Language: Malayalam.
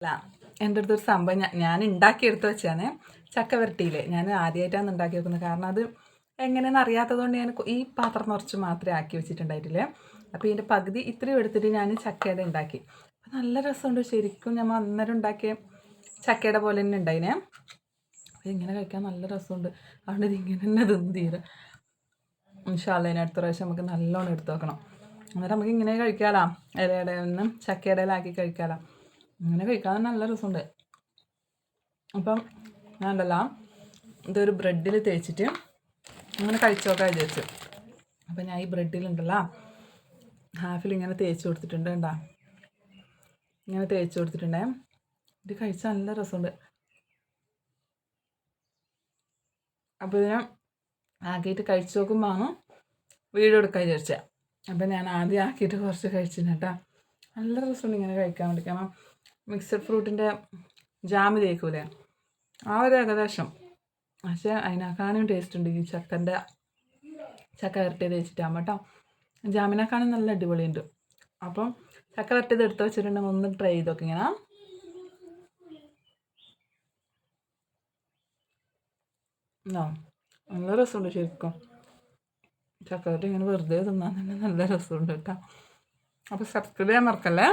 അല്ല, എൻ്റെ അടുത്തൊരു സംഭവം ഞാൻ ഉണ്ടാക്കിയെടുത്ത് വെച്ചാണ് ചക്ക വരട്ടിയില്ലേ. ഞാൻ ആദ്യമായിട്ടാണ് ഉണ്ടാക്കി വെക്കുന്നത്. കാരണം അത് എങ്ങനെയെന്ന് അറിയാത്തതുകൊണ്ട് ഞാൻ ഈ പാത്രം നിറച്ച് മാത്രമേ ആക്കി വെച്ചിട്ടുണ്ടായിട്ടില്ലേ. അപ്പോൾ ഇതിൻ്റെ പകുതി ഇത്രയും എടുത്തിട്ട് ഞാൻ ചക്കയുടെ ഉണ്ടാക്കി. അപ്പോൾ നല്ല രസമുണ്ട്. ശരിക്കും നമ്മൾ അന്നേരം ഉണ്ടാക്കിയ ചക്കയുടെ പോലെ തന്നെ ഉണ്ടായിനെ. അപ്പോൾ ഇങ്ങനെ കഴിക്കാൻ നല്ല രസമുണ്ട്. അതുകൊണ്ട് ഇതിങ്ങനെ തന്നെ തിന്ന് തീരെ. ഇൻഷാ അല്ലാഹ് ഇനി അടുത്ത പ്രാവശ്യം നമുക്ക് നല്ലോണം എടുത്ത് വെക്കണം. അന്നേരം നമുക്ക് ഇങ്ങനെ കഴിക്കാമല്ലോ. ഇലയുടെ ഒന്നും ചക്കയുടെ ഇലയാക്കി കഴിക്കാമല്ലോ. അങ്ങനെ കഴിക്കാൻ നല്ല രസമുണ്ട്. അപ്പം ഞാൻ ഉണ്ടല്ലോ ഇതൊരു ബ്രെഡിൽ തേച്ചിട്ട് അങ്ങനെ കഴിച്ചോക്കാൻ വിചാരിച്ചു. അപ്പം ഞാൻ ഈ ബ്രെഡിലുണ്ടല്ലോ ഹാഫിൽ ഇങ്ങനെ തേച്ച് കൊടുത്തിട്ടുണ്ട്. കണ്ടാ, ഇങ്ങനെ തേച്ച് കൊടുത്തിട്ടുണ്ടേ. ഇത് കഴിച്ചാൽ നല്ല രസമുണ്ട്. അപ്പോൾ ഞാൻ ആക്കിയിട്ട് കഴിച്ച് നോക്കുമ്പോൾ വീഡിയോ എടുക്കാൻ വിചാരിച്ചത്. അപ്പം ഞാൻ ആദ്യം ആക്കിയിട്ട് കുറച്ച് കഴിച്ചിട്ടുണ്ട് കേട്ടോ. നല്ല രസമുണ്ട് ഇങ്ങനെ കഴിക്കാൻ വേണ്ടി. കാരണം മിക്സഡ് ഫ്രൂട്ടിൻ്റെ ജാമ് തേക്കൂലേ, ആ ഒരു ഏകദേശം. പക്ഷേ അതിനേക്കാളും ടേസ്റ്റ് ഉണ്ട് ഈ ചക്ക വരട്ടിയത് തേച്ചിട്ടാകുമ്പോൾ കേട്ടോ. ജാമിനേക്കാളും നല്ല അടിപൊളിയുണ്ട്. അപ്പം ചക്ക വരട്ടിയത് എടുത്ത് വെച്ചിട്ടുണ്ടെങ്കിൽ ഒന്ന് ട്രൈ ചെയ്തൊക്കെ ഇങ്ങനെ. നല്ല രസമുണ്ട് ശരിക്കും. ചക്ക വരട്ടി ഇങ്ങനെ വെറുതെ തിന്നാൻ തന്നെ നല്ല രസമുണ്ട് കേട്ടോ. അപ്പോൾ സബ്സ്ക്രൈബ് ചെയ്യാൻ മറക്കല്ലേ.